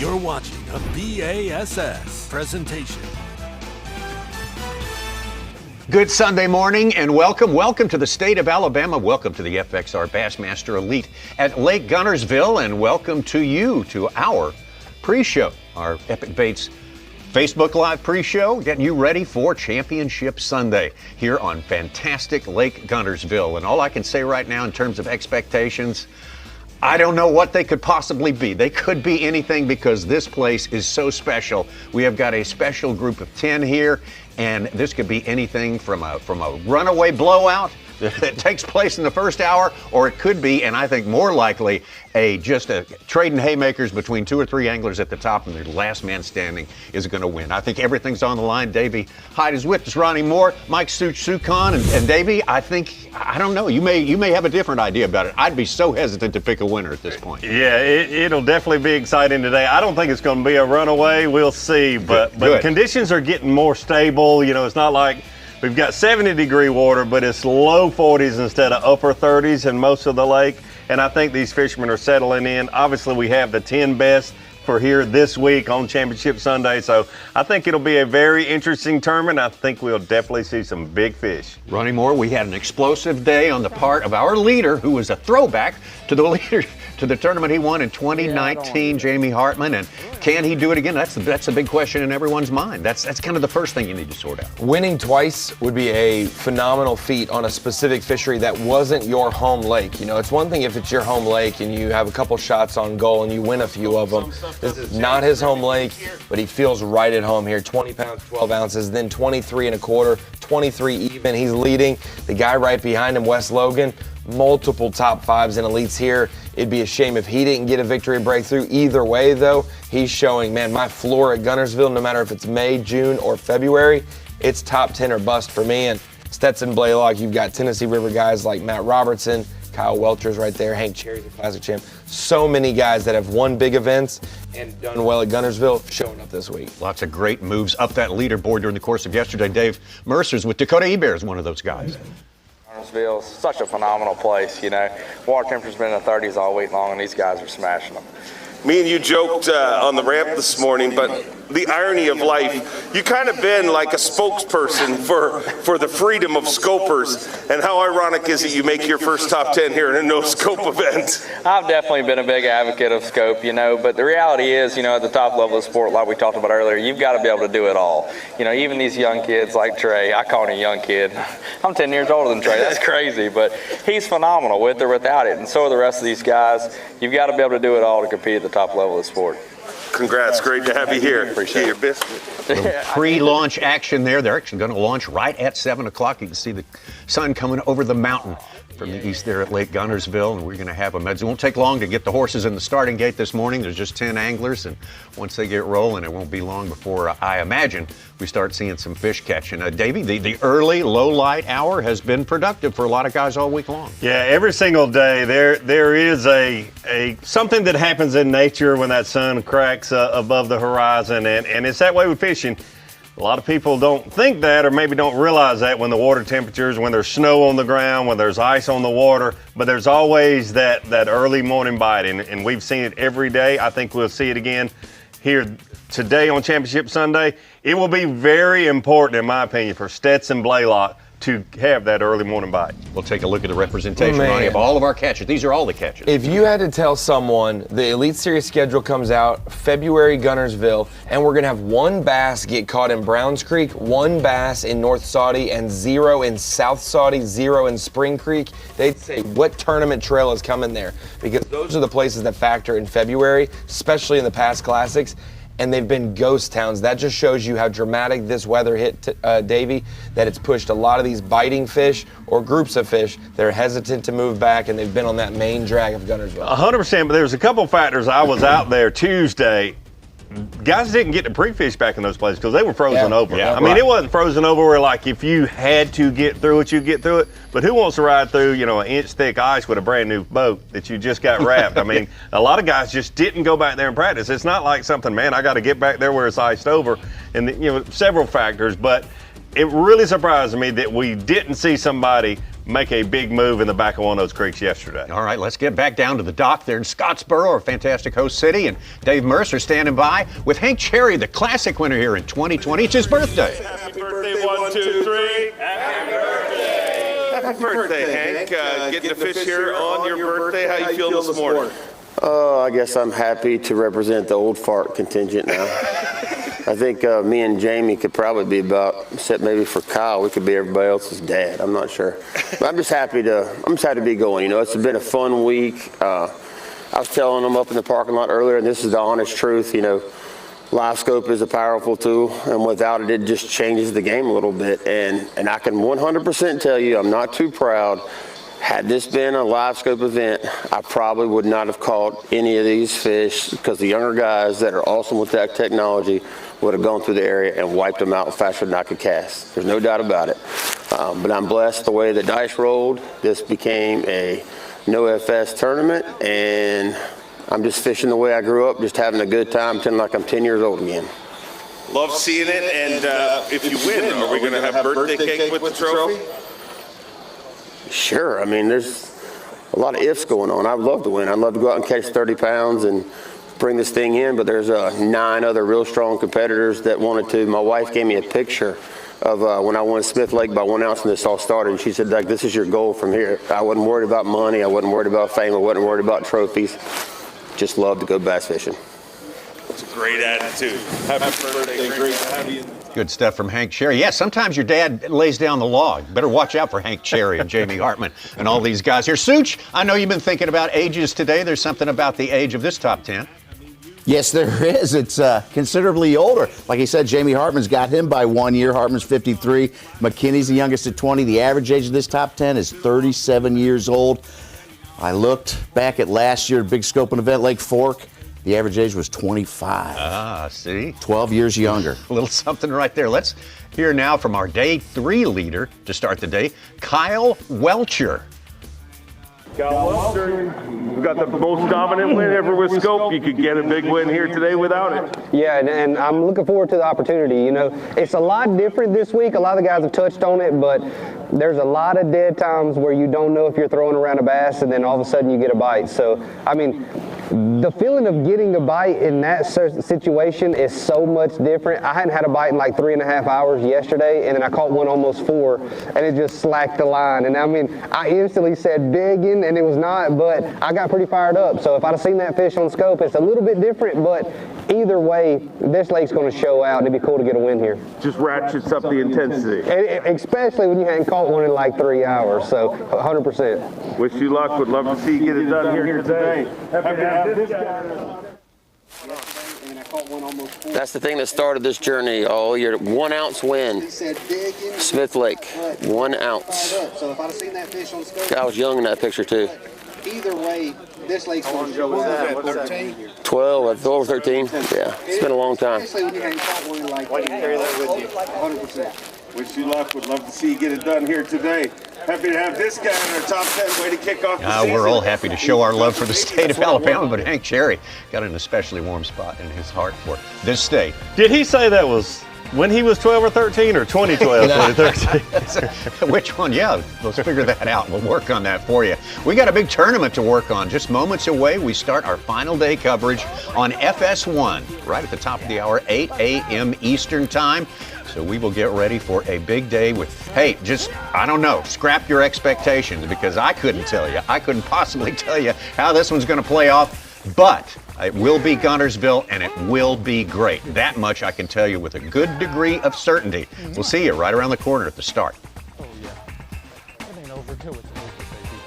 You're watching a B.A.S.S. presentation. Good Sunday morning and welcome to the state of Alabama. Welcome to the FXR Bassmaster Elite at Lake Guntersville, and welcome to you to our pre-show, our Epic Baits Facebook Live pre-show, getting you ready for Championship Sunday here on fantastic Lake Guntersville. And all I can say right now in terms of expectations, I don't know what they could possibly be. They could be anything because this place is so special. We have got a special group of 10 here, and this could be anything from a runaway blowout that takes place in the first hour, or it could be, and I think more likely, just a trading haymakers between two or three anglers at the top, and the last man standing is going to win. I think everything's on the line. Davey Hyde is with us, Ronnie Moore, Mike Sukon, and Davey, I don't know. You may have a different idea about it. I'd be so hesitant to pick a winner at this point. Yeah, it'll definitely be exciting today. I don't think it's going to be a runaway. We'll see, but conditions are getting more stable. You know, it's not like we've got 70-degree water, but it's low 40s instead of upper 30s in most of the lake. And I think these fishermen are settling in. Obviously, we have the 10 best for here this week on Championship Sunday. So I think it'll be a very interesting tournament. I think we'll definitely see some big fish. Ronnie Moore, we had an explosive day on the part of our leader, who was a throwback to the leader to the tournament he won in 2019, Jamie Hartman. And can he do it again? That's a big question in everyone's mind. That's kind of the first thing you need to sort out. Winning twice would be a phenomenal feat on a specific fishery that wasn't your home lake. You know, it's one thing if it's your home lake and you have a couple shots on goal and you win a few of them. This is not his home lake, but he feels right at home here. 20 pounds, 12 ounces, then 23 and a quarter, 23 even. He's leading. The guy right behind him, Wes Logan, multiple top fives and elites here. It'd be a shame if he didn't get a victory breakthrough. Either way, though, he's showing, man, my floor at Guntersville, no matter if it's May, June, or February, it's top 10 or bust for me. And Stetson Blaylock, you've got Tennessee River guys like Matt Robertson, Kyle Welcher's right there, Hank Cherry's a classic champ. So many guys that have won big events and done well at Guntersville showing up this week. Lots of great moves up that leaderboard during the course of yesterday. Dave Mercer's with Dakota Ebears, one of those guys. Guntersville is such a phenomenal place, you know. Water temperature's been in the 30s all week long, and these guys are smashing them. Me and you joked on the ramp this morning, but the irony of life, you kind of been like a spokesperson for the freedom of scopers, and how ironic is it you make your first top 10 here in a no-scope event? I've definitely been a big advocate of scope, you know, but the reality is, you know, at the top level of the sport, like we talked about earlier, you've got to be able to do it all. You know, even these young kids like Trey, I call him a young kid. I'm 10 years older than Trey, that's crazy, but he's phenomenal with or without it, and so are the rest of these guys. You've got to be able to do it all to compete at the top level of the sport. Congrats, great to have you here. Appreciate your biscuit. Pre-launch action there. They're actually going to launch right at 7 o'clock. You can see the sun coming over the mountain from the east there at Lake Guntersville, and we're going to have them. It won't take long to get the horses in the starting gate this morning. There's just 10 anglers, and once they get rolling, it won't be long before, I imagine, we start seeing some fish catching. Davey, the early low light hour has been productive for a lot of guys all week long. Yeah, every single day there is a something that happens in nature when that sun cracks above the horizon, and it's that way with fishing. A lot of people don't think that, or maybe don't realize that when the water temperatures, when there's snow on the ground, when there's ice on the water, but there's always that early morning bite, and we've seen it every day. I think we'll see it again here today on Championship Sunday. It will be very important, in my opinion, for Stetson Blaylock to have that early morning bite. We'll take a look at the representation, Ronnie, of all of our catches. These are all the catches. If you had to tell someone the Elite Series schedule comes out February Guntersville, and we're going to have one bass get caught in Browns Creek, one bass in North Saudi, and 0 in South Saudi, 0 in Spring Creek, they'd say, what tournament trail is coming there? Because those are the places that factor in February, especially in the past classics. And they've been ghost towns. That just shows you how dramatic this weather hit, Davey, that it's pushed a lot of these biting fish or groups of fish. They're hesitant to move back, and they've been on that main drag of Guntersville. 100%, but there's a couple factors. I was out there Tuesday. Guys didn't get to pre-fish back in those places because they were frozen over. I mean, it wasn't frozen over where, like, if you had to get through it, you'd get through it. But who wants to ride through, you know, an inch thick ice with a brand new boat that you just got wrapped? I mean, a lot of guys just didn't go back there and practice. It's not like something, man, I got to get back there where it's iced over. And, you know, several factors. But it really surprised me that we didn't see somebody make a big move in the back of one of those creeks yesterday. All right, let's get back down to the dock there in Scottsboro, our fantastic host city, and Dave Mercer standing by with Hank Cherry, the classic winner here in 2020. It's his birthday. Happy birthday, 1, 2, 3. Happy birthday. Happy birthday, Hank. Getting to fish here on your birthday. How you feeling this morning? I guess I'm happy to represent the old fart contingent now. I think me and Jamie could probably be about, except maybe for Kyle, we could be everybody else's dad. I'm not sure. But I'm just happy to be going. You know, it's been a fun week. I was telling them up in the parking lot earlier, and this is the honest truth, you know, live scope is a powerful tool, and without it, it just changes the game a little bit. And I can 100% tell you, I'm not too proud. Had this been a live scope event, I probably would not have caught any of these fish because the younger guys that are awesome with that technology would have gone through the area and wiped them out faster than I could cast. There's no doubt about it. But I'm blessed the way the dice rolled. This became a no FS tournament, and I'm just fishing the way I grew up, just having a good time, pretending like I'm 10 years old again. Love seeing it, and if you win, are we going to have birthday cake with the trophy? Sure. I mean, there's a lot of ifs going on. I'd love to win. I'd love to go out and catch 30 pounds and bring this thing in, but there's 9 other real strong competitors that wanted to. My wife gave me a picture of when I won Smith Lake by 1 ounce and this all started, and she said, like, this is your goal from here. I wasn't worried about money. I wasn't worried about fame. I wasn't worried about trophies. Just love to go bass fishing. It's a great attitude. Happy birthday. Great to have you. Good stuff from Hank Cherry. Yeah, sometimes your dad lays down the law. Better watch out for Hank Cherry and Jamie Hartman and all these guys here. Such, I know you've been thinking about ages today. There's something about the age of this top 10. Yes, there is. It's considerably older. Like he said, Jamie Hartman's got him by 1 year. Hartman's 53. McKinney's the youngest at 20. The average age of this top 10 is 37 years old. I looked back at last year, big scoping event, Lake Fork. The average age was 25. Ah, see? 12 years younger. A little something right there. Let's hear now from our day 3 leader to start the day, Kyle Welcher. Kyle Welcher, you got the most dominant win ever with scope. You could get a big win here today without it. Yeah, and I'm looking forward to the opportunity. You know, it's a lot different this week. A lot of the guys have touched on it, but there's a lot of dead times where you don't know if you're throwing around a bass and then all of a sudden you get a bite. So, I mean, the feeling of getting a bite in that situation is so much different. I hadn't had a bite in like 3.5 hours yesterday, and then I caught one almost 4, and it just slacked the line. And I mean, I instantly said biggin', and it was not, but I got pretty fired up. So if I'd have seen that fish on scope, it's a little bit different, but either way, this lake's going to show out, and it'd be cool to get a win here. Just ratchets up the intensity. Especially when you hadn't caught one in like 3 hours, so 100%. Wish you luck. Would love to see you get it done here today. Happy to have this guy. That's the thing that started this journey all year. 1 ounce win. Smith Lake, 1 ounce. So if I'd have seen that fish on scope, I was young in that picture too. either way, this lake's going to show out. 12, over 13. Yeah, it's been a long time. Especially when you hadn't caught one like that. Carry that with you. 100%. Wish you luck. Would love to see you get it done here today. Happy to have this guy in our top 10. Way to kick off the season. We're all happy to show our love for the state of Alabama, but Hank Cherry got an especially warm spot in his heart for this state. Did he say that was when he was 12 or 13 or 2012, 2013? Which one? Yeah, let's figure that out. We'll work on that for you. We got a big tournament to work on. Just moments away, we start our final day coverage on FS1, right at the top of the hour, 8 a.m. Eastern time. So we will get ready for a big day with, hey, just, I don't know, scrap your expectations because I couldn't tell you. I couldn't possibly tell you how this one's going to play off, but it will be Guntersville and it will be great. That much I can tell you with a good degree of certainty. We'll see you right around the corner at the start. Oh, yeah. It ain't over till it's over, baby.